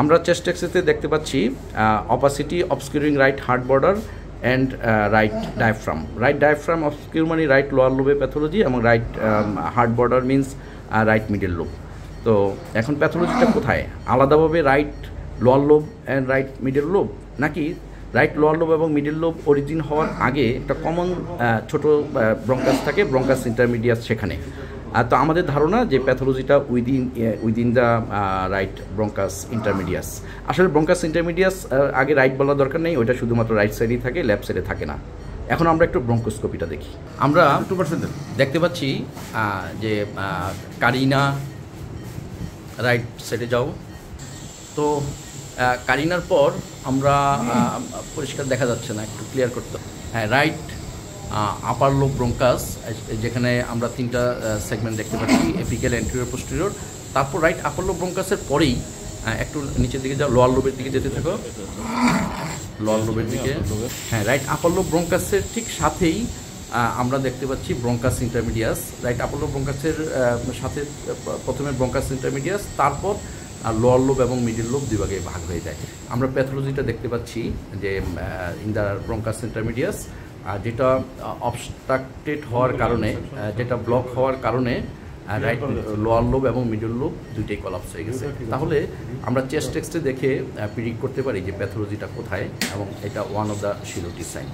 আমরা চেস্ট এক্সরেতে দেখতে পাচ্ছি opacity obscuring right heart border and right diaphragm. Right diaphragm obscure মানে রাইট লোয়ার লোবে প্যাথোলজি, এবং right heart border means right middle lobe. তো এখন প্যাথোলজিটা কোথায়? আলাদাভাবে right lower lobe and right middle lobe, নাকি রাইট লোয়ার লোব এবং মিডল লোব অরিজিন হওয়ার আগে একটা কমন ছোটো ব্রঙ্কাস থাকে, ব্রঙ্কাস ইন্টারমিডিয়াস সেখানে। তো আমাদের ধারণা যে প্যাথোলজিটা উইদিন দ্য রাইট ব্রঙ্কাস ইন্টারমিডিয়াস। আসলে ব্রঙ্কাস ইন্টারমিডিয়াস আগে রাইট বলার দরকার নেই, ওইটা শুধুমাত্র রাইট সাইডেই থাকে, লেফট সাইডে থাকে না। এখন আমরা একটু ব্রঙ্কোস্কোপিটা দেখি। আমরা 2% দেখতে পাচ্ছি যে কারিনা রাইট সাইডে যাও। তো কারিনার পর আমরা পরিষ্কার দেখা যাচ্ছে না, একটু ক্লিয়ার করতে। হ্যাঁ, রাইট আপার লোব ব্রঙ্কাস, যেখানে আমরা 3টা সেগমেন্ট দেখতে পাচ্ছি, এপিক্যাল, অ্যান্টেরিয়র, পোস্টেরিয়র। তারপর রাইট আপার লোব ব্রঙ্কাসের পরেই একটু নিচের দিকে যাও, লোয়ার লোবের দিকে যেতে থাকো, লোয়ার লোবের দিকে। হ্যাঁ, রাইট আপার লোব ব্রঙ্কাসের ঠিক সাথেই আমরা দেখতে পাচ্ছি ব্রঙ্কাস ইন্টারমিডিয়াস। রাইট আপার লোব ব্রঙ্কাসের সাথে প্রথমে ব্রঙ্কাস ইন্টারমিডিয়াস, তারপর লোয়ার লোব এবং মিডল লোব দুই ভাগে ভাগ হয়ে যায়। আমরা প্যাথোলজিটা দেখতে পাচ্ছি যে ইন দ্য ব্রঙ্কাস ইন্টারমিডিয়াস, যেটা অবস্ট্রাক্টেড হওয়ার কারণে, যেটা ব্লক হওয়ার কারণে রাইট লোয়ার লোব এবং মিডল লোব দুইটাই কলাপস হয়ে গেছে। তাহলে আমরা চেস্ট এক্সরে দেখে প্রিডিক্ট করতে পারি যে প্যাথোলজিটা কোথায়, এবং এটা one of the surety sign.